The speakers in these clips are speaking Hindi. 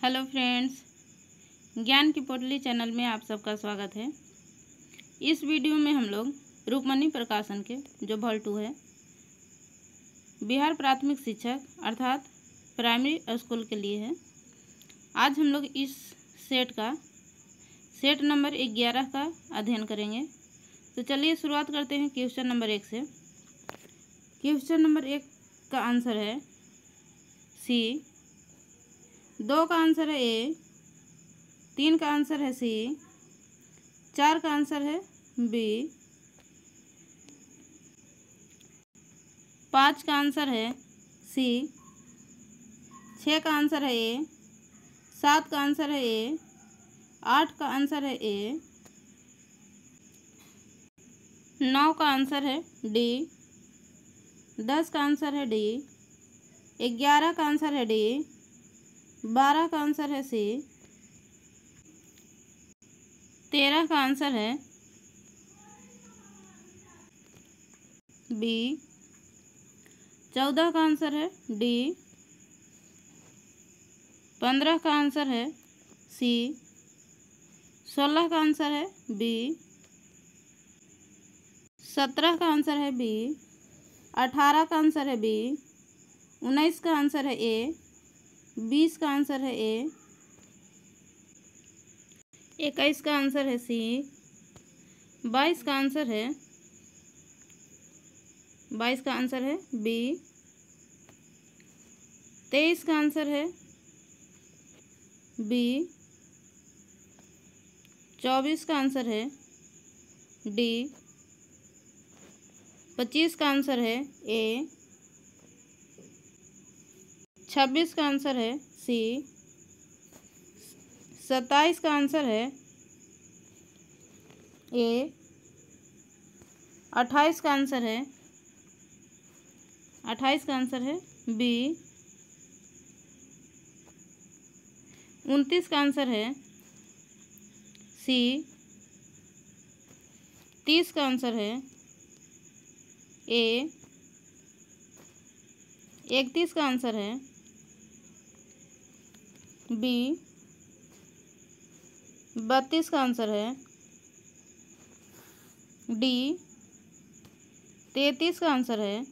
हेलो फ्रेंड्स, ज्ञान की पोटली चैनल में आप सबका स्वागत है। इस वीडियो में हम लोग रूपमणि प्रकाशन के जो भल 2 है, बिहार प्राथमिक शिक्षक अर्थात प्राइमरी स्कूल के लिए है। आज हम लोग इस सेट नंबर 11 का अध्ययन करेंगे। तो चलिए शुरुआत करते हैं क्वेश्चन नंबर 1 से। क्वेश्चन नंबर 1 का आंसर है सी, 2 का आंसर है ए, 3 का आंसर है सी, 4 का आंसर है बी, 5 का आंसर है सी, 6 का आंसर है ए, 7 का आंसर है ए, 8 का आंसर है ए, 9 का आंसर है डी, 10 का आंसर है डी, 11 का आंसर है डी, 12 का आंसर है सी, 13 का आंसर है बी, 14 का आंसर है डी, 15 का आंसर है सी, 16 का आंसर है बी, 17 का आंसर है बी, 18 का आंसर है बी, 19 का आंसर है ए, 20 का आंसर है ए, 21 का आंसर है सी, 22 का आंसर है बी, 23 का आंसर है बी, 24 का आंसर है डी, 25 का आंसर है ए, 26 का आंसर है सी, 27 का आंसर है ए, 28 का आंसर है बी, 29 का आंसर है सी, 30 का आंसर है ए, 31 का आंसर है बी, 32 का आंसर है डी, 33 का आंसर है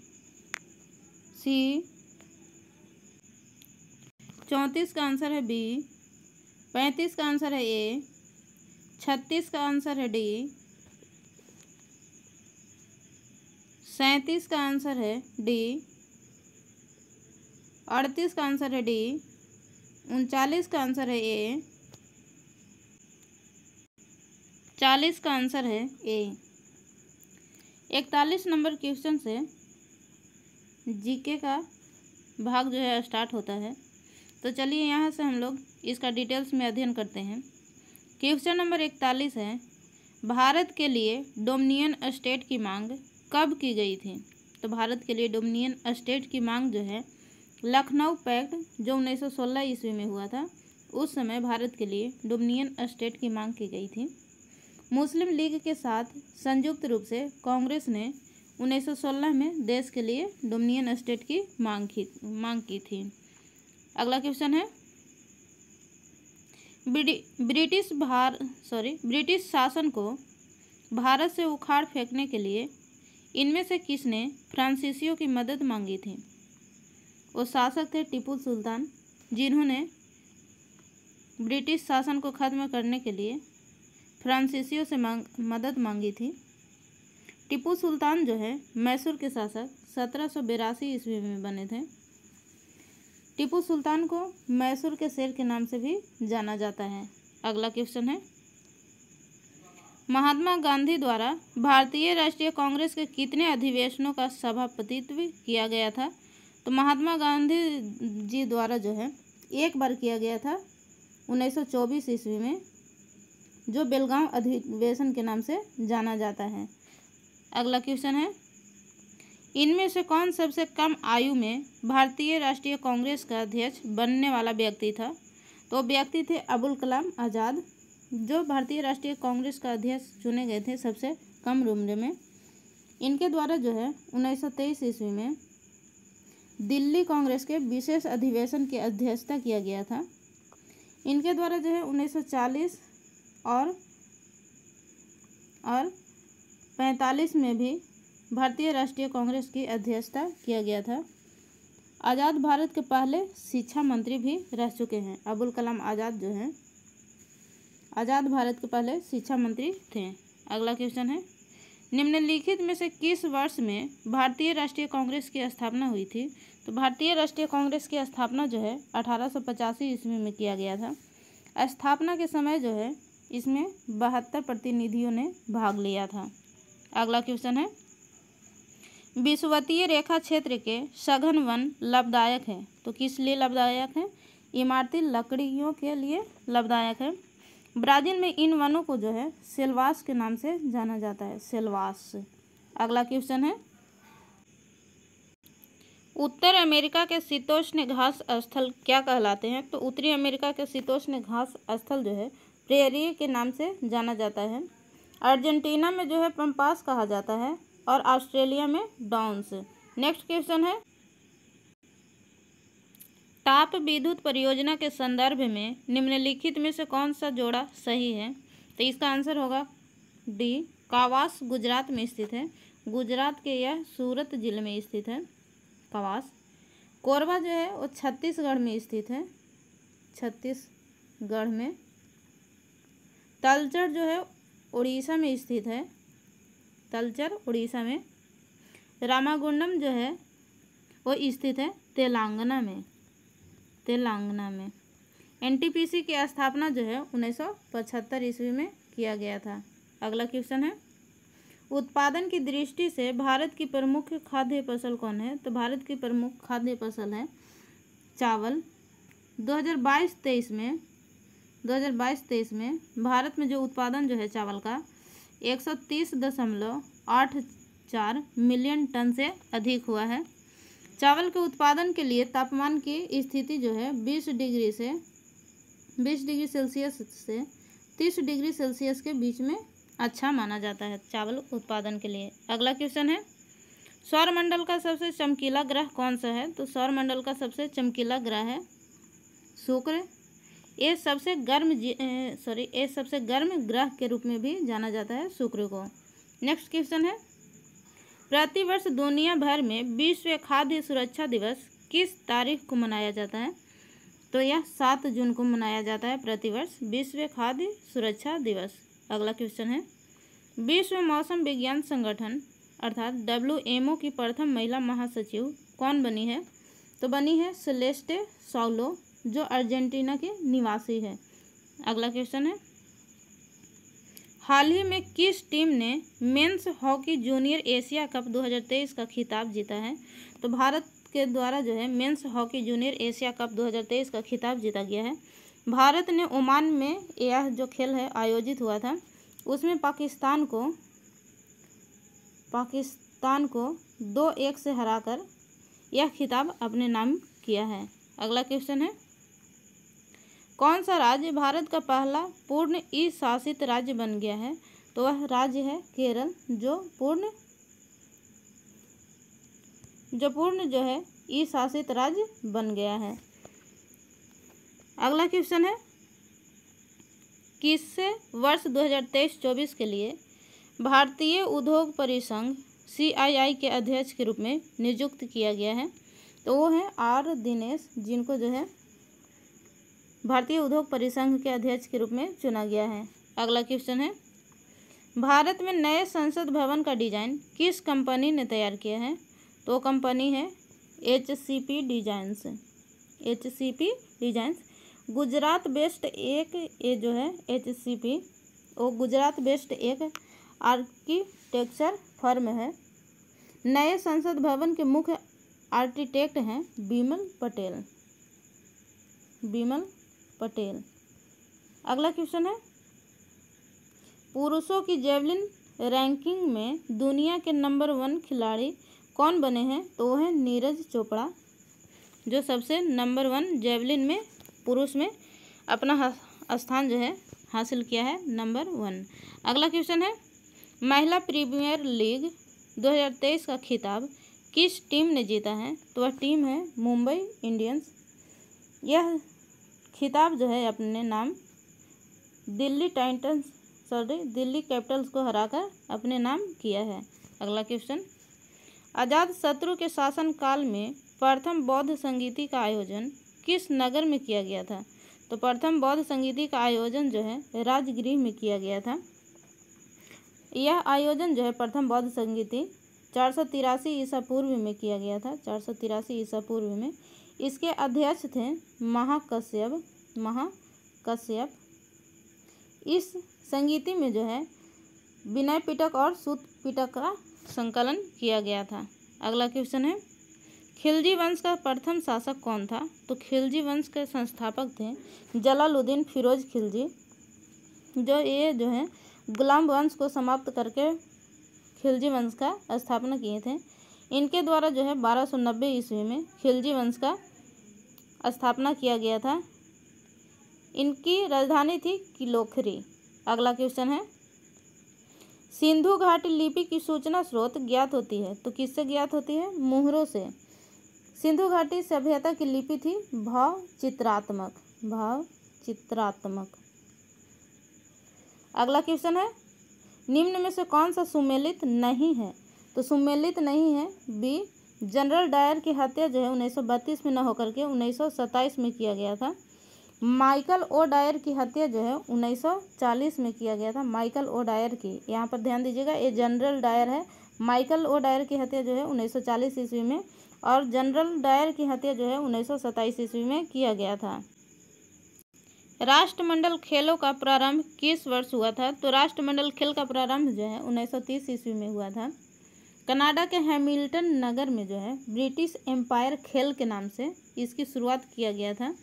सी, 34 का आंसर है बी, 35 का आंसर है ए, 36 का आंसर है डी, 37 का आंसर है डी, 38 का आंसर है डी, 39 का आंसर है ए, 40 का आंसर है ए। 41 नंबर क्वेश्चन से जीके का भाग जो है स्टार्ट होता है। तो चलिए यहाँ से हम लोग इसका डिटेल्स में अध्ययन करते हैं। क्वेश्चन नंबर 41 है, भारत के लिए डोमिनियन स्टेट की मांग कब की गई थी? तो भारत के लिए डोमिनियन स्टेट की मांग जो है लखनऊ पैक्ट जो 1916 ईस्वी में हुआ था, उस समय भारत के लिए डोमिनियन स्टेट की मांग की गई थी। मुस्लिम लीग के साथ संयुक्त रूप से कांग्रेस ने 1916 में देश के लिए डोमिनियन स्टेट की मांग की थी। अगला क्वेश्चन है, ब्रिटिश शासन को भारत से उखाड़ फेंकने के लिए इनमें से किसने फ्रांसीसियों की मदद मांगी थी? वो शासक थे टीपू सुल्तान, जिन्होंने ब्रिटिश शासन को खत्म करने के लिए फ्रांसीसियों से मदद मांगी थी। टीपू सुल्तान जो है मैसूर के शासक 1782 ईस्वी में बने थे। टीपू सुल्तान को मैसूर के शेर के नाम से भी जाना जाता है। अगला क्वेश्चन है, महात्मा गांधी द्वारा भारतीय राष्ट्रीय कांग्रेस के कितने अधिवेशनों का सभापतित्व किया गया था? तो महात्मा गांधी जी द्वारा जो है एक बार किया गया था 1924 ईस्वी में, जो बेलगांव अधिवेशन के नाम से जाना जाता है। अगला क्वेश्चन है, इनमें से कौन सबसे कम आयु में भारतीय राष्ट्रीय कांग्रेस का अध्यक्ष बनने वाला व्यक्ति था? तो व्यक्ति थे अबुल कलाम आज़ाद, जो भारतीय राष्ट्रीय कांग्रेस का अध्यक्ष चुने गए थे सबसे कम उम्र में। इनके द्वारा जो है 1923 ईस्वी में दिल्ली कांग्रेस के विशेष अधिवेशन की अध्यक्षता किया गया था। इनके द्वारा जो है 1940 और 45 में भी भारतीय राष्ट्रीय कांग्रेस की अध्यक्षता किया गया था। आज़ाद भारत के पहले शिक्षा मंत्री भी रह चुके हैं। अबुल कलाम आज़ाद जो हैं आज़ाद भारत के पहले शिक्षा मंत्री थे। अगला क्वेश्चन है, निम्नलिखित में से किस वर्ष में भारतीय राष्ट्रीय कांग्रेस की स्थापना हुई थी? तो भारतीय राष्ट्रीय कांग्रेस की स्थापना जो है 1885 ईस्वी में किया गया था। स्थापना के समय जो है इसमें 72 प्रतिनिधियों ने भाग लिया था। अगला क्वेश्चन है, विषुवतीय रेखा क्षेत्र के सघन वन लाभदायक है। तो किस लिए लाभदायक है? इमारती लकड़ियों के लिए लाभदायक है। ब्राज़ील में इन वनों को जो है सेल्वास के नाम से जाना जाता है, सेल्वास। अगला क्वेश्चन है, उत्तर अमेरिका के शीतोष्ण घास स्थल क्या कहलाते हैं? तो उत्तरी अमेरिका के शीतोष्ण घास स्थल जो है प्रेरिये के नाम से जाना जाता है। अर्जेंटीना में जो है पंपास कहा जाता है और ऑस्ट्रेलिया में डाउन्स। नेक्स्ट क्वेश्चन है, ताप विद्युत परियोजना के संदर्भ में निम्नलिखित में से कौन सा जोड़ा सही है? तो इसका आंसर होगा डी, कावास गुजरात में स्थित है। गुजरात के यह सूरत जिले में स्थित है कावास। कोरबा जो है वो छत्तीसगढ़ में स्थित है, छत्तीसगढ़ में। तलचर जो है उड़ीसा में स्थित है, तलचर उड़ीसा में। रामागुंडम जो है वो स्थित है तेलंगाना में, तेलंगाना में। एनटीपीसी की स्थापना जो है 1975 ईस्वी में किया गया था। अगला क्वेश्चन है, उत्पादन की दृष्टि से भारत की प्रमुख खाद्य फसल कौन है? तो भारत की प्रमुख खाद्य फसल है चावल। 2022-23 में भारत में जो उत्पादन जो है चावल का 130.84 मिलियन टन से अधिक हुआ है। चावल के उत्पादन के लिए तापमान की स्थिति जो है 20 डिग्री सेल्सियस से 30 डिग्री सेल्सियस के बीच में अच्छा माना जाता है चावल उत्पादन के लिए। अगला क्वेश्चन है, सौरमंडल का सबसे चमकीला ग्रह कौन सा है? तो सौरमंडल का सबसे चमकीला ग्रह है शुक्र। ये सबसे गर्म ग्रह के रूप में भी जाना जाता है शुक्र को। नेक्स्ट क्वेश्चन है, प्रतिवर्ष दुनिया भर में विश्व खाद्य सुरक्षा दिवस किस तारीख को मनाया जाता है? तो यह 7 जून को मनाया जाता है प्रतिवर्ष विश्व खाद्य सुरक्षा दिवस। अगला क्वेश्चन है, विश्व मौसम विज्ञान संगठन अर्थात WMO की प्रथम महिला महासचिव कौन बनी है? तो बनी है सेलेस्टे सौलो, जो अर्जेंटीना की निवासी है। अगला क्वेश्चन है, हाल ही में किस टीम ने men's hockey junior Asia cup 2023 का खिताब जीता है? तो भारत के द्वारा जो है men's hockey junior Asia cup 2023 का खिताब जीता गया है। भारत ने ओमान में यह जो खेल है आयोजित हुआ था, उसमें पाकिस्तान को 2-1 से हराकर यह खिताब अपने नाम किया है। अगला क्वेश्चन है, कौन सा राज्य भारत का पहला पूर्ण ई शासित राज्य बन गया है? तो वह राज्य है केरल, जो पूर्ण जो है ई शासित राज्य बन गया है। अगला क्वेश्चन है, किससे वर्ष 2023-24 के लिए भारतीय उद्योग परिसंघ CII के अध्यक्ष के रूप में नियुक्त किया गया है? तो वो है R दिनेश, जिनको जो है भारतीय उद्योग परिसंघ के अध्यक्ष के रूप में चुना गया है। अगला क्वेश्चन है, भारत में नए संसद भवन का डिजाइन किस कंपनी ने तैयार किया है? तो कंपनी है HCP डिजाइंस। गुजरात बेस्ड एक ये जो है HCP वो गुजरात बेस्ड एक आर्किटेक्चर फर्म है। नए संसद भवन के मुख्य आर्किटेक्ट हैं बिमल पटेल। अगला क्वेश्चन है, पुरुषों की जेवलिन रैंकिंग में दुनिया के नंबर 1 खिलाड़ी कौन बने हैं? तो वो है नीरज चोपड़ा, जो सबसे नंबर 1 जेवलिन में पुरुष में अपना स्थान जो है हासिल किया है, नंबर 1। अगला क्वेश्चन है, महिला प्रीमियर लीग 2023 का खिताब किस टीम ने जीता है? तो वह टीम है मुंबई इंडियंस। यह खिताब जो है अपने नाम दिल्ली कैपिटल्स को हराकर अपने नाम किया है। अगला क्वेश्चन, अजातशत्रु के शासन काल में प्रथम बौद्ध संगीति का आयोजन किस नगर में किया गया था? तो प्रथम बौद्ध संगीति का आयोजन जो है राजगृह में किया गया था। यह आयोजन जो है प्रथम बौद्ध संगीति 483 ईसा पूर्व में किया गया था। 483 ईसा पूर्व में इसके अध्यक्ष थे महाकश्यप। इस संगीति में जो है विनय पिटक और सूत पिटक का संकलन किया गया था। अगला क्वेश्चन है, खिलजी वंश का प्रथम शासक कौन था? तो खिलजी वंश के संस्थापक थे जलालुद्दीन फिरोज खिलजी, जो है गुलाम वंश को समाप्त करके खिलजी वंश का स्थापना किए थे। इनके द्वारा जो है 1290 ईस्वी में खिलजी वंश का स्थापना किया गया था। इनकी राजधानी थी किलोखरी। अगला क्वेश्चन है, सिंधु घाटी लिपि की सूचना स्रोत ज्ञात होती है तो किससे ज्ञात होती है? मुहरों से। सिंधु घाटी सभ्यता की लिपि थी भाव चित्रात्मक। अगला क्वेश्चन है, निम्न में से कौन सा सुमेलित नहीं है? तो सुमेलित नहीं है बी, जनरल डायर की हत्या जो है 1932 में न होकर के 1927 में किया गया था। माइकल ओ डायर की हत्या जो है 1940 में किया गया था। माइकल ओ डायर की, यहाँ पर ध्यान दीजिएगा, ये जनरल डायर है। माइकल ओ डायर की हत्या जो है 1940 ईस्वी में और जनरल डायर की हत्या जो है 1927 ईस्वी में किया गया था। राष्ट्रमंडल खेलों का प्रारंभ किस वर्ष हुआ था? तो राष्ट्रमंडल खेल का प्रारंभ जो है 1930 ईस्वी में हुआ था। कनाडा के हैमिल्टन नगर में जो है ब्रिटिश एम्पायर खेल के नाम से इसकी शुरुआत किया गया था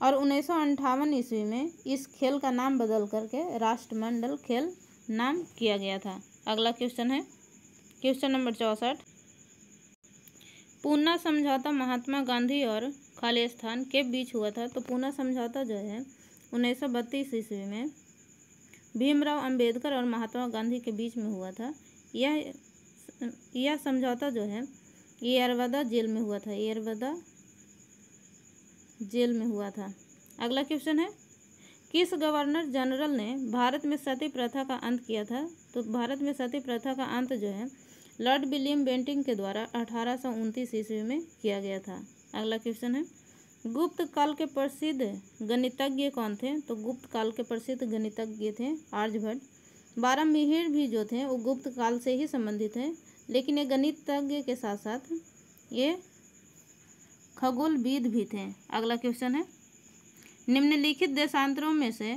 और 1958 ईस्वी में इस खेल का नाम बदल करके राष्ट्रमंडल खेल नाम किया गया था। अगला क्वेश्चन है क्वेश्चन नंबर 64, पूना समझौता महात्मा गांधी और खालिस्तान के बीच हुआ था। तो पूना समझौता जो है 1932 ईस्वी में भीमराव अंबेडकर और महात्मा गांधी के बीच में हुआ था। यह समझौता जो है येरवदा जेल में हुआ था। येरवदा जेल में हुआ था। अगला क्वेश्चन है, किस गवर्नर जनरल ने भारत में सती प्रथा का अंत किया था? तो भारत में सती प्रथा का अंत जो है लॉर्ड विलियम बेंटिंक के द्वारा 1829 ईस्वी में किया गया था। अगला क्वेश्चन है, गुप्त काल के प्रसिद्ध गणितज्ञ कौन थे? तो गुप्त काल के प्रसिद्ध गणितज्ञ थे आर्यभट्ट। 12 मिहिर भी जो थे वो गुप्त काल से ही संबंधित हैं, लेकिन ये गणितज्ञ के साथ साथ ये खगोलविद भी थे। अगला क्वेश्चन है, निम्नलिखित देशांतरों में से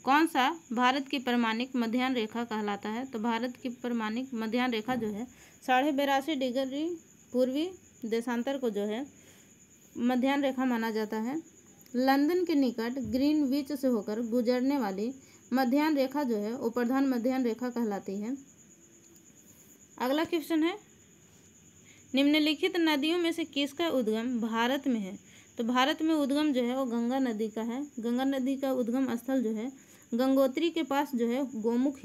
कौन सा भारत की प्रमाणिक मध्याह्न रेखा कहलाता है? तो भारत की प्रमाणिक मध्याह्न रेखा जो है 82.5 डिग्री पूर्वी देशांतर को जो है मध्याह्न रेखा माना जाता है। लंदन के निकट ग्रीनविच से होकर गुजरने वाली मध्याह्न रेखा जो है वो प्रधान मध्याह्न रेखा कहलाती है। अगला क्वेश्चन है, निम्नलिखित नदियों में से किसका उद्गम भारत में है? तो भारत में उद्गम जो है वो गंगा नदी का है। गंगा नदी का उद्गम स्थल जो है गंगोत्री के पास जो है गोमुख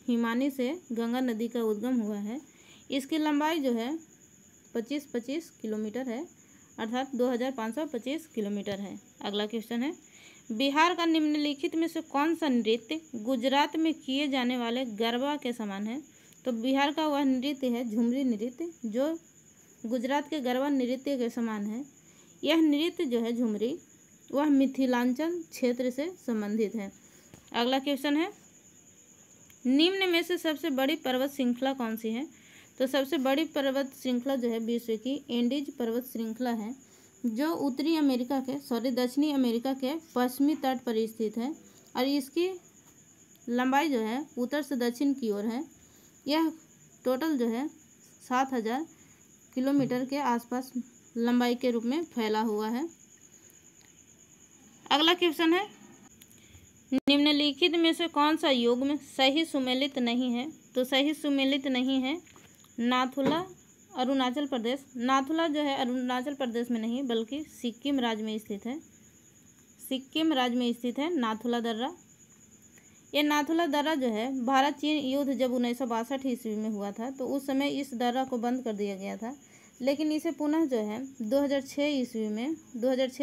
हिमानी से गंगा नदी का उद्गम हुआ है। इसकी लंबाई जो है 25 किलोमीटर है, अर्थात 2525 किलोमीटर है। अगला क्वेश्चन है, बिहार का निम्नलिखित में से कौन सा नृत्य गुजरात में किए जाने वाले गरबा के समान है? तो बिहार का वह नृत्य है झुमरी नृत्य, जो गुजरात के गरबा नृत्य के समान है। यह नृत्य जो है झुमरी वह मिथिलांचल क्षेत्र से संबंधित है। अगला क्वेश्चन है, निम्न में से सबसे बड़ी पर्वत श्रृंखला कौन सी है? तो सबसे बड़ी पर्वत श्रृंखला जो है विश्व की एंडीज पर्वत श्रृंखला है, जो दक्षिणी अमेरिका के पश्चिमी तट पर स्थित है और इसकी लंबाई जो है उत्तर से दक्षिण की ओर है। यह टोटल जो है 7000 किलोमीटर के आसपास लंबाई के रूप में फैला हुआ है। अगला क्वेश्चन है, निम्नलिखित में से कौन सा युग्म सही सुमेलित नहीं है? तो सही सुमेलित नहीं है नाथुला अरुणाचल प्रदेश। नाथुला जो है अरुणाचल प्रदेश में नहीं बल्कि सिक्किम राज्य में स्थित है। सिक्किम राज्य में स्थित है नाथुला दर्रा। ये नाथुला दर्रा जो है भारत चीन युद्ध जब 1962 ईस्वी में हुआ था तो उस समय इस दर्रा को बंद कर दिया गया था। लेकिन इसे पुनः जो है 2006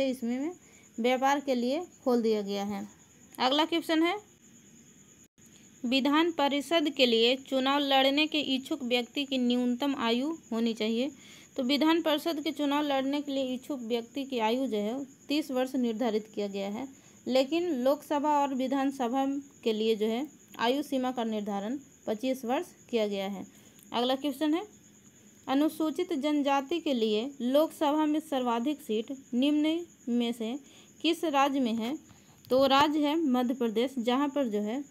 ईस्वी में व्यापार के लिए खोल दिया गया है। अगला क्वेश्चन है, विधान परिषद के लिए चुनाव लड़ने के इच्छुक व्यक्ति की न्यूनतम आयु होनी चाहिए। तो विधान परिषद के चुनाव लड़ने के लिए इच्छुक व्यक्ति की आयु जो है 30 वर्ष निर्धारित किया गया है, लेकिन लोकसभा और विधानसभा के लिए जो है आयु सीमा का निर्धारण 25 वर्ष किया गया है। अगला क्वेश्चन है, अनुसूचित जनजाति के लिए लोकसभा में सर्वाधिक सीट निम्न में से किस राज्य में है। तो राज्य है मध्य प्रदेश, जहाँ पर जो है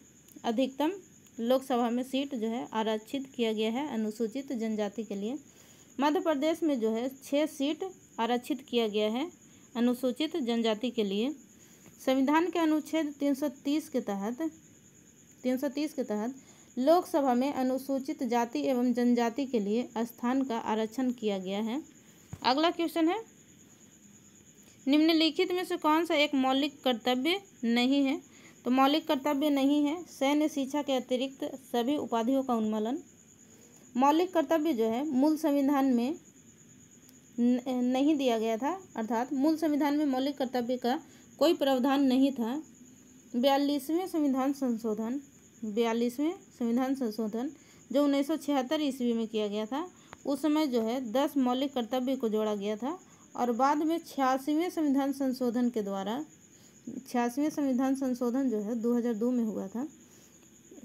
अधिकतम लोकसभा में सीट जो है आरक्षित किया गया है अनुसूचित जनजाति के लिए। मध्य प्रदेश में जो है 6 सीट आरक्षित किया गया है अनुसूचित जनजाति के लिए। संविधान के अनुच्छेद 330 के तहत लोकसभा में अनुसूचित जाति एवं जनजाति के लिए स्थान का आरक्षण किया गया है। अगला क्वेश्चन है, निम्नलिखित में से कौन सा एक मौलिक कर्तव्य नहीं है। तो मौलिक कर्तव्य नहीं है सैन्य शिक्षा के अतिरिक्त सभी उपाधियों का उन्मूलन। मौलिक कर्तव्य जो है मूल संविधान में नहीं दिया गया था, अर्थात मूल संविधान में मौलिक कर्तव्य का कोई प्रावधान नहीं था। 42वें संविधान संशोधन जो 1976 ईस्वी में किया गया था, उस समय जो है 10 मौलिक कर्तव्य को जोड़ा गया था और बाद में 86वें संविधान संशोधन के द्वारा 86वें संविधान संशोधन जो है 2002 में हुआ था।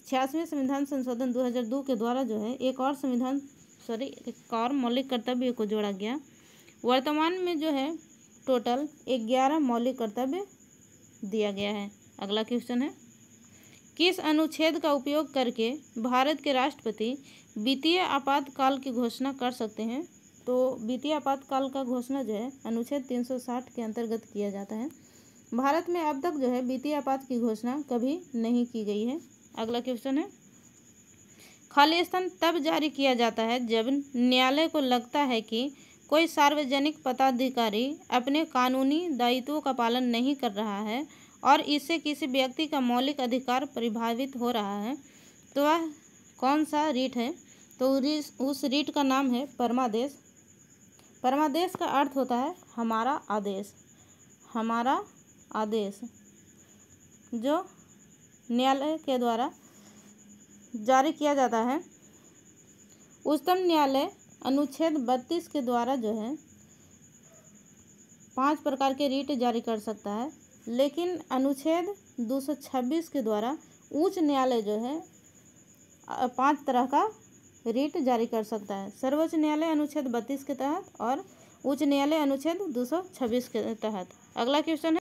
86वें संविधान संशोधन 2002 के द्वारा जो है एक और मौलिक कर्तव्य को जोड़ा गया। वर्तमान में जो है टोटल 11 मौलिक कर्तव्य दिया गया है। अगला क्वेश्चन है, किस अनुच्छेद का उपयोग करके भारत के राष्ट्रपति वित्तीय आपातकाल की घोषणा कर सकते हैं। तो वित्तीय आपातकाल का घोषणा जो है अनुच्छेद 360 के अंतर्गत किया जाता है। भारत में अब तक जो है वित्तीय आपात की घोषणा कभी नहीं की गई है। अगला क्वेश्चन है, खाली स्थान तब जारी किया जाता है जब न्यायालय को लगता है कि कोई सार्वजनिक पदाधिकारी अपने कानूनी दायित्वों का पालन नहीं कर रहा है और इससे किसी व्यक्ति का मौलिक अधिकार प्रभावित हो रहा है। तो वह कौन सा रीट है। तो उस रीट का नाम है परमादेश। परमादेश का अर्थ होता है हमारा आदेश, जो न्यायालय के द्वारा जारी किया जाता है। उच्चतम न्यायालय अनुच्छेद 32 के द्वारा जो है 5 प्रकार के रीट जारी कर सकता है, लेकिन अनुच्छेद 226 के द्वारा उच्च न्यायालय जो है 5 तरह का रीट जारी कर सकता है। सर्वोच्च न्यायालय अनुच्छेद 32 के तहत और उच्च न्यायालय अनुच्छेद 226 के तहत। अगला क्वेश्चन है,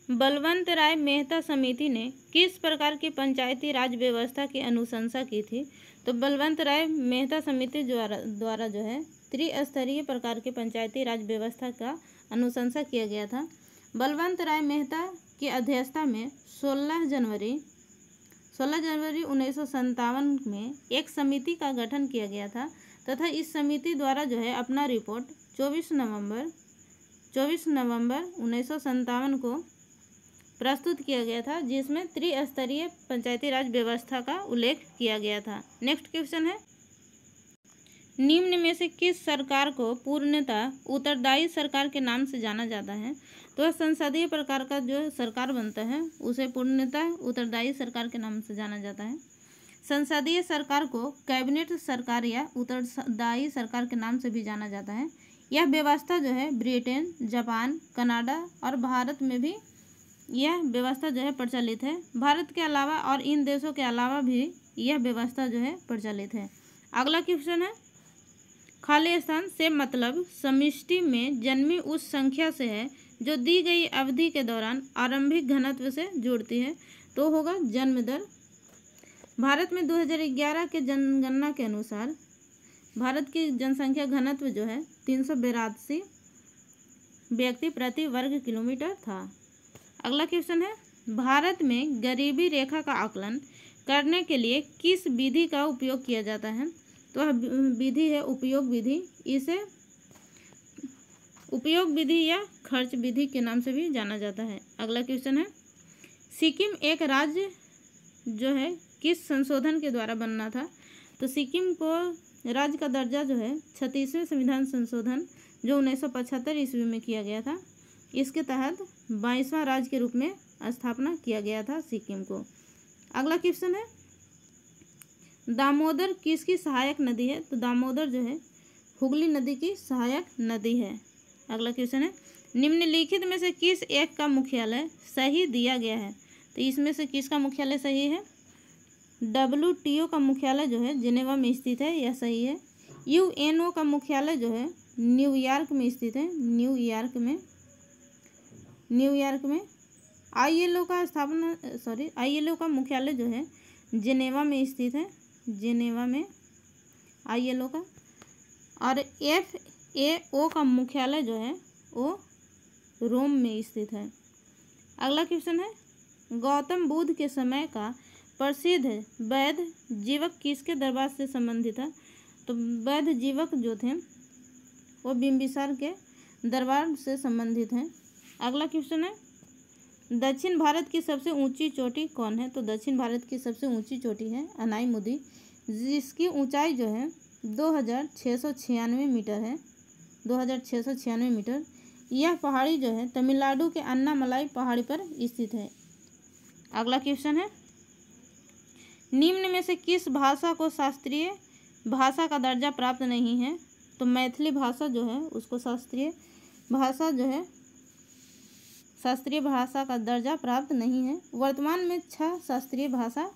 बलवंत राय मेहता समिति ने किस प्रकार की पंचायती राज व्यवस्था की अनुशंसा की थी। तो बलवंत राय मेहता समिति द्वारा जो है त्रिस्तरीय प्रकार के पंचायती राज व्यवस्था का अनुशंसा किया गया था। बलवंत राय मेहता की अध्यक्षता में 16 जनवरी 1957 में एक समिति का गठन किया गया था तथा इस समिति द्वारा जो है अपना रिपोर्ट 24 नवंबर 1957 को प्रस्तुत किया गया था, जिसमें त्रिस्तरीय पंचायती राज व्यवस्था का उल्लेख किया गया था। नेक्स्ट क्वेश्चन है, निम्न में से किस सरकार को पूर्णतः उत्तरदायी सरकार के नाम से जाना जाता है। तो संसदीय प्रकार का जो सरकार बनता है उसे पूर्णतः उत्तरदायी सरकार के नाम से जाना जाता है। संसदीय सरकार को कैबिनेट सरकार या उत्तरदायी सरकार के नाम से भी जाना जाता है। यह व्यवस्था जो है ब्रिटेन, जापान, कनाडा और भारत में भी यह व्यवस्था जो है प्रचलित है। भारत के अलावा और इन देशों के अलावा भी यह व्यवस्था जो है प्रचलित है। अगला क्वेश्चन है, खाली स्थान से मतलब समष्टि में जन्मी उस संख्या से है जो दी गई अवधि के दौरान आरंभिक घनत्व से जुड़ती है। तो होगा जन्म दर। भारत में 2011 के जनगणना के अनुसार भारत की जनसंख्या घनत्व जो है 382 व्यक्ति प्रति वर्ग किलोमीटर था। अगला क्वेश्चन है, भारत में गरीबी रेखा का आकलन करने के लिए किस विधि का उपयोग किया जाता है। तो विधि है उपयोग विधि। इसे उपयोग विधि या खर्च विधि के नाम से भी जाना जाता है। अगला क्वेश्चन है, सिक्किम एक राज्य जो है किस संशोधन के द्वारा बनना था। तो सिक्किम को राज्य का दर्जा जो है 36वें संविधान संशोधन जो 1975 ईस्वी में किया गया था, इसके तहत 22वां राज्य के रूप में स्थापना किया गया था सिक्किम को। अगला क्वेश्चन है, दामोदर किसकी सहायक नदी है? तो दामोदर जो है हुगली नदी की सहायक नदी है। अगला क्वेश्चन है, निम्नलिखित में से किस एक का मुख्यालय सही दिया गया है? तो इसमें से किसका मुख्यालय सही है? WTO का मुख्यालय जो है जिनेवा में स्थित है, यह सही है। UNO का मुख्यालय जो है न्यूयॉर्क में स्थित है, न्यूयॉर्क में। ILO का मुख्यालय जो है जिनेवा में स्थित है, जिनेवा में ILO का। और FAO का मुख्यालय जो है वो रोम में स्थित है। अगला क्वेश्चन है, गौतम बुद्ध के समय का प्रसिद्ध वैद्य जीवक किसके दरबार से संबंधित था? तो वैद्य जीवक जो थे वो बिंबिसार के दरबार से संबंधित हैं। अगला क्वेश्चन है, दक्षिण भारत की सबसे ऊंची चोटी कौन है? तो दक्षिण भारत की सबसे ऊंची चोटी है अनाईमुदी, जिसकी ऊंचाई जो है 2696 मीटर है, 2696 मीटर। यह पहाड़ी जो है तमिलनाडु के अन्नामलाई पहाड़ी पर स्थित है। अगला क्वेश्चन है, निम्न में से किस भाषा को शास्त्रीय भाषा का दर्जा प्राप्त नहीं है? तो मैथिली भाषा जो है उसको शास्त्रीय भाषा का दर्जा प्राप्त नहीं है। वर्तमान में 6 शास्त्रीय भाषा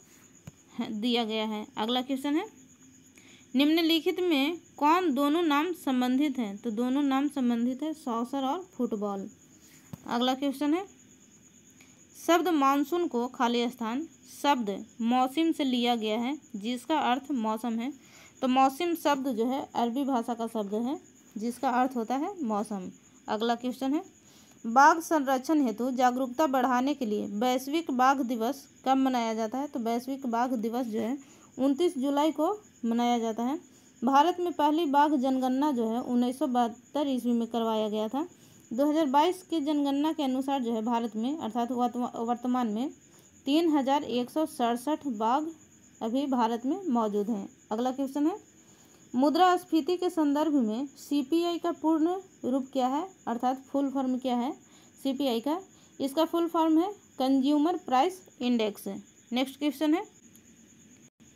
दिया गया है। अगला क्वेश्चन है, निम्नलिखित में कौन दोनों नाम संबंधित हैं? तो दोनों नाम संबंधित है सॉकर और फुटबॉल। अगला क्वेश्चन है, शब्द मानसून को खाली स्थान शब्द मौसम से लिया गया है जिसका अर्थ मौसम है। तो मौसम शब्द जो है अरबी भाषा का शब्द है जिसका अर्थ होता है मौसम। अगला क्वेश्चन है, बाघ संरक्षण हेतु जागरूकता बढ़ाने के लिए वैश्विक बाघ दिवस कब मनाया जाता है? तो वैश्विक बाघ दिवस जो है 29 जुलाई को मनाया जाता है। भारत में पहली बाघ जनगणना जो है 1972 ईस्वी में करवाया गया था। 2022 की जनगणना के अनुसार जो है भारत में अर्थात वर्तमान में 3167 बाघ अभी भारत में मौजूद हैं। अगला क्वेश्चन है, मुद्रास्फीति के संदर्भ में CPI का पूर्ण रूप क्या है अर्थात फुल फॉर्म क्या है CPI का? इसका फुल फॉर्म है consumer price index. Next question है,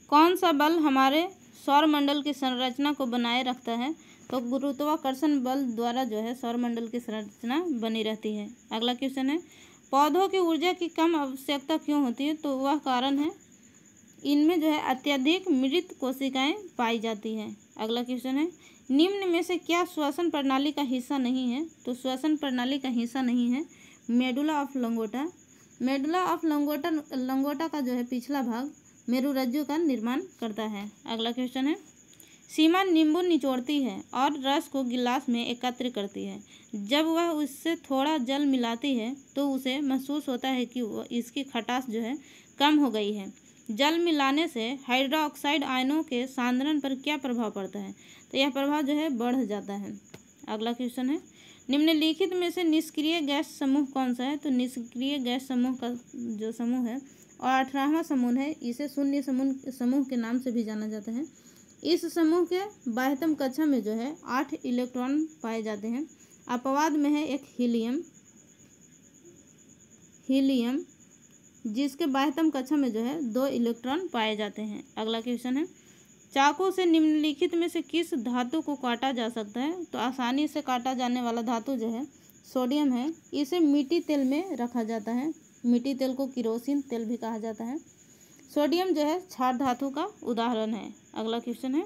कौन सा बल हमारे सौरमंडल की संरचना को बनाए रखता है? तो गुरुत्वाकर्षण बल द्वारा जो है सौरमंडल की संरचना बनी रहती है। अगला क्वेश्चन है, पौधों की ऊर्जा की कम आवश्यकता क्यों होती है? तो वह कारण है इनमें जो है अत्यधिक मृत कोशिकाएं पाई जाती हैं। अगला क्वेश्चन है, निम्न में से क्या श्वसन प्रणाली का हिस्सा नहीं है? तो श्वसन प्रणाली का हिस्सा नहीं है मेडुला ऑफ लंगोटा। मेडुला ऑफ लंगोटा का जो है पिछला भाग मेरुरज्जु का निर्माण करता है। अगला क्वेश्चन है, सीमा नींबू निचोड़ती है और रस को गिलास में एकत्र करती है। जब वह उससे थोड़ा जल मिलाती है तो उसे महसूस होता है कि इसकी खटास जो है कम हो गई है। जल मिलाने से हाइड्रोक्साइड आयनों के सांद्रण पर क्या प्रभाव पड़ता है? तो यह प्रभाव जो है बढ़ जाता है। अगला क्वेश्चन है, निम्नलिखित में से निष्क्रिय गैस समूह कौन सा है? तो निष्क्रिय गैस समूह का जो समूह है और 18वां समूह है, इसे शून्य समूह के नाम से भी जाना जाता है। इस समूह के बाह्यतम कक्षा में जो है 8 इलेक्ट्रॉन पाए जाते हैं। अपवाद में है एक हीलियम जिसके बाह्यतम कक्षा में जो है 2 इलेक्ट्रॉन पाए जाते हैं। अगला क्वेश्चन है, चाकू से निम्नलिखित में से किस धातु को काटा जा सकता है? तो आसानी से काटा जाने वाला धातु जो है सोडियम है। इसे मिट्टी तेल में रखा जाता है। मिट्टी तेल को किरोसिन तेल भी कहा जाता है। सोडियम जो है क्षार धातु का उदाहरण है। अगला क्वेश्चन है,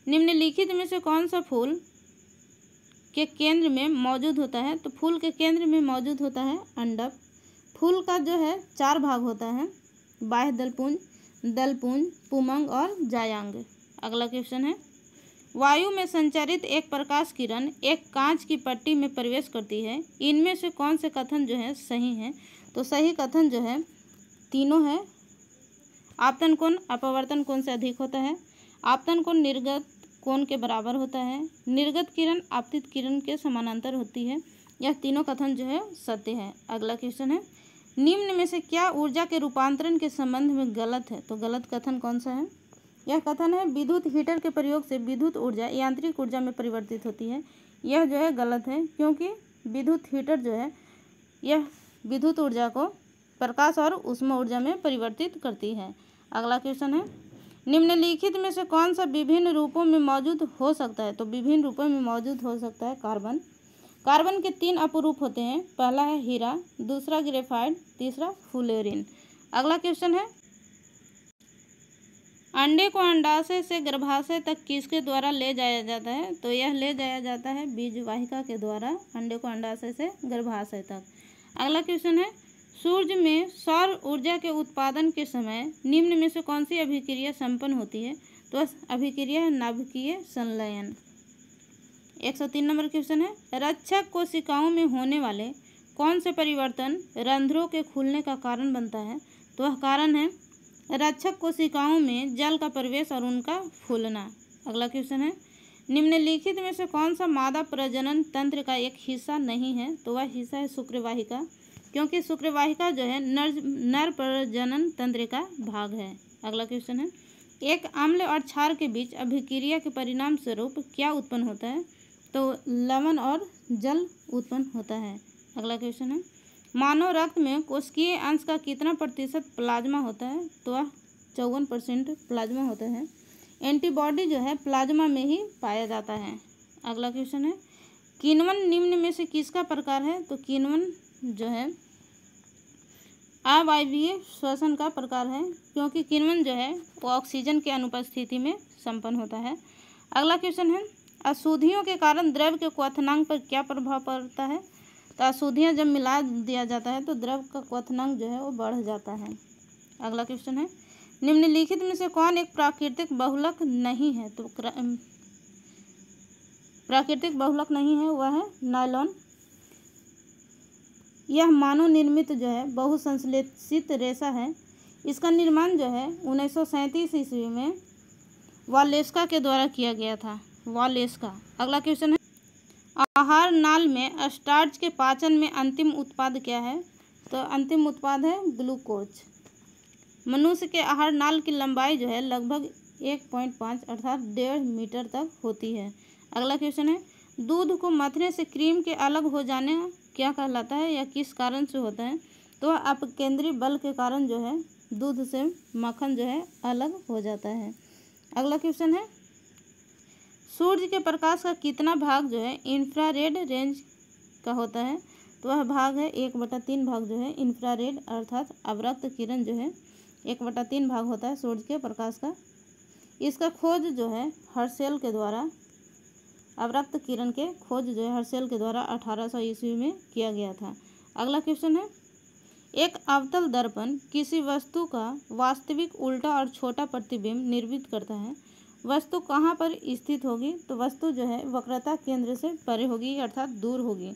निम्नलिखित में से कौन सा फूल के केंद्र में मौजूद होता है? तो फूल के केंद्र में मौजूद होता है अंडक। फूल का जो है 4 भाग होता है, बाह्य दलपुंज, पुमंग और जायांग। अगला क्वेश्चन है, वायु में संचारित एक प्रकाश किरण एक कांच की पट्टी में प्रवेश करती है। इनमें से कौन से कथन जो है सही है? तो सही कथन जो है तीनों है। आपतन कोण अपवर्तन कोण से अधिक होता है। आपतन कोण निर्गत कोण के बराबर होता है। निर्गत किरण आपतित किरण के समानांतर होती है। यह तीनों कथन जो है सत्य है। अगला क्वेश्चन है, निम्न में से क्या ऊर्जा के रूपांतरण के संबंध में गलत है? तो गलत कथन कौन सा है? यह कथन है विद्युत हीटर के प्रयोग से विद्युत ऊर्जा यांत्रिक ऊर्जा में परिवर्तित होती है। यह जो है गलत है, क्योंकि विद्युत हीटर जो है यह विद्युत ऊर्जा को प्रकाश और ऊष्मा ऊर्जा में परिवर्तित करती है। अगला क्वेश्चन है निम्नलिखित में से कौन सा विभिन्न रूपों में मौजूद हो सकता है? तो विभिन्न रूपों में मौजूद हो सकता है कार्बन। कार्बन के 3 अपरूप होते हैं, पहला है हीरा, दूसरा ग्रेफाइट, तीसरा फ्लोरीन। अगला क्वेश्चन है अंडे को अंडाशय से गर्भाशय तक किसके द्वारा ले जाया जाता है? तो यह ले जाया जाता है बीज वाहिका के द्वारा अंडे को अंडाशय से गर्भाशय तक। अगला क्वेश्चन है सूर्य में सौर ऊर्जा के उत्पादन के समय निम्न में से कौन सी अभिक्रिया संपन्न होती है? तो अभिक्रिया है नाभिकीय संलयन। 103 नंबर क्वेश्चन है रक्षक कोशिकाओं में होने वाले कौन से परिवर्तन रंध्रों के खुलने का कारण बनता है? तो वह कारण है रक्षक कोशिकाओं में जल का प्रवेश और उनका फूलना। अगला क्वेश्चन है निम्नलिखित में से कौन सा मादा प्रजनन तंत्र का एक हिस्सा नहीं है? तो वह हिस्सा है शुक्रवाहिका, क्योंकि शुक्रवाहिका जो है नर प्रजनन तंत्र का भाग है। अगला क्वेश्चन है एक अम्ल और क्षार के बीच अभिक्रिया के परिणाम स्वरूप क्या उत्पन्न होता है? तो लवण और जल उत्पन्न होता है। अगला क्वेश्चन है मानव रक्त में कोशिकीय अंश का कितना प्रतिशत प्लाज्मा होता है? तो वह 54% प्लाज्मा होता है। एंटीबॉडी जो है प्लाज्मा में ही पाया जाता है। अगला क्वेश्चन है किण्वन निम्न में से किसका प्रकार है? तो किण्वन जो है अवायवीय श्वसन का प्रकार है, क्योंकि किण्वन जो है वो ऑक्सीजन के अनुपस्थिति में संपन्न होता है। अगला क्वेश्चन है अशुद्धियों के कारण द्रव के क्वथनांक पर क्या प्रभाव पड़ता है? तो अशुद्धियाँ जब मिला दिया जाता है तो द्रव का क्वथनांक जो है वो बढ़ जाता है। अगला क्वेश्चन है निम्नलिखित में से कौन एक प्राकृतिक बहुलक नहीं है? तो प्राकृतिक बहुलक नहीं है वह है नायलॉन। यह मानव निर्मित जो है बहुसंश्लेषित रेशा है। इसका निर्माण जो है 1937 ईस्वी में वालेस्का के द्वारा किया गया था। वालेस्का। अगला क्वेश्चन है आहार नाल में स्टार्च के पाचन में अंतिम उत्पाद क्या है? तो अंतिम उत्पाद है ग्लूकोज। मनुष्य के आहार नाल की लंबाई जो है लगभग 1.5 अर्थात 1.5 मीटर तक होती है। अगला क्वेश्चन है दूध को मथने से क्रीम के अलग हो जाने क्या कहलाता है या किस कारण से होता है? तो अपकेंद्री बल के कारण जो है दूध से मक्खन जो है अलग हो जाता है। अगला क्वेश्चन है सूर्य के प्रकाश का कितना भाग जो है इंफ्रारेड रेंज का होता है? तो वह भाग है 1/3 भाग जो है इंफ्रारेड अर्थात अवरक्त किरण जो है 1/3 भाग होता है सूर्य के प्रकाश का। इसका खोज जो है हर्शेल के द्वारा अवरक्त किरण के खोज जो है हर्शेल के द्वारा 1800 ईस्वी में किया गया था। अगला क्वेश्चन है एक अवतल दर्पण किसी वस्तु का वास्तविक उल्टा और छोटा प्रतिबिंब निर्मित करता है। वस्तु कहाँ पर स्थित होगी? तो वस्तु जो है वक्रता केंद्र से परे होगी अर्थात दूर होगी।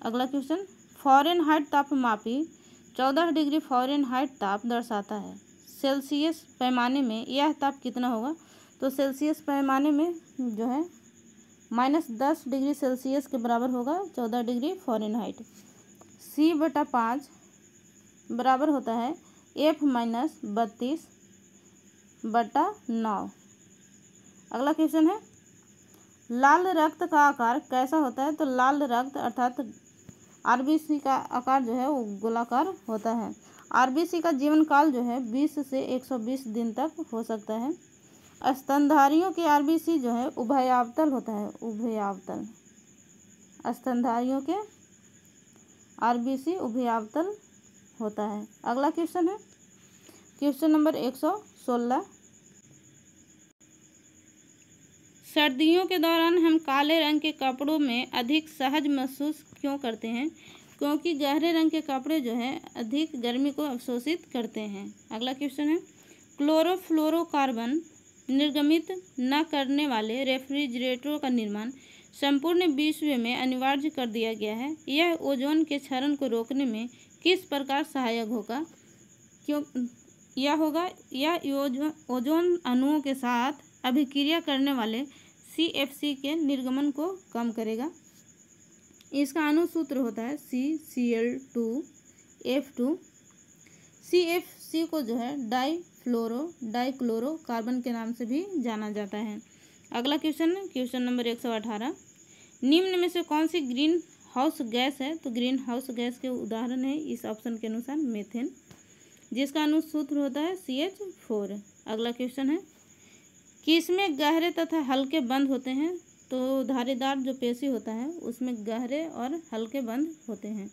अगला क्वेश्चन फ़ारेनहाइट तापमापी 14 डिग्री फ़ारेनहाइट ताप दर्शाता है। सेल्सियस पैमाने में यह ताप कितना होगा? तो सेल्सियस पैमाने में जो है -10 डिग्री सेल्सियस के बराबर होगा 14 डिग्री फ़ारेनहाइट। C/5 बराबर होता है F-32/9। अगला क्वेश्चन है लाल रक्त का आकार कैसा होता है? तो लाल रक्त अर्थात RBC का आकार जो है वो गोलाकार होता है। RBC का जीवन काल जो है 20 से 120 दिन तक हो सकता है। स्तनधारियों के RBC जो है उभयावतल होता है। उभयावतल स्तनधारियों के RBC उभयावतल होता है। अगला क्वेश्चन है क्वेश्चन नंबर 116 सर्दियों के दौरान हम काले रंग के कपड़ों में अधिक सहज महसूस क्यों करते हैं? क्योंकि गहरे रंग के कपड़े जो है अधिक गर्मी को अवशोषित करते हैं। अगला क्वेश्चन है क्लोरोफ्लोरोकार्बन निर्गमित न करने वाले रेफ्रिजरेटरों का निर्माण संपूर्ण विश्व में अनिवार्य कर दिया गया है। यह ओजोन के क्षरण को रोकने में किस प्रकार सहायक होगा? यह ओजोन अणुओं के साथ अभिक्रिया करने वाले CFC के निर्गमन को कम करेगा। इसका अणु सूत्र होता है CCl2F2। CFC इसी को जो है डाइक्लोरो कार्बन के नाम से भी जाना जाता है। अगला क्वेश्चन है क्वेश्चन नंबर 118। निम्न में से कौन सी ग्रीन हाउस गैस है? तो ग्रीन हाउस गैस के उदाहरण है इस ऑप्शन के अनुसार मीथेन, जिसका अनुसूत्र होता है CH4। अगला क्वेश्चन है किसमें गहरे तथा हल्के बंद होते हैं? तो धारीदार जो पेशी होता है उसमें गहरे और हल्के बंद होते हैं।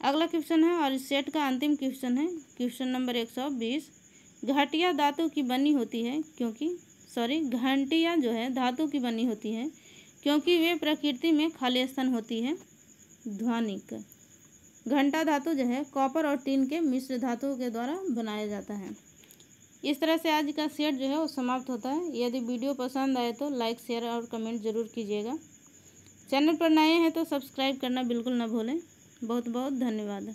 अगला क्वेश्चन है और इस सेट का अंतिम क्वेश्चन है क्वेश्चन नंबर 120। घटिया धातु की बनी होती है घंटियाँ जो है धातु की बनी होती है क्योंकि वे प्रकृति में खाली स्थान होती है ध्वनिक। घंटा धातु जो है कॉपर और टिन के मिश्र धातुओं के द्वारा बनाया जाता है। इस तरह से आज का सेट जो है वो समाप्त होता है। यदि वीडियो पसंद आए तो लाइक शेयर और कमेंट ज़रूर कीजिएगा। चैनल पर नए हैं तो सब्सक्राइब करना बिल्कुल ना भूलें। बहुत बहुत धन्यवाद।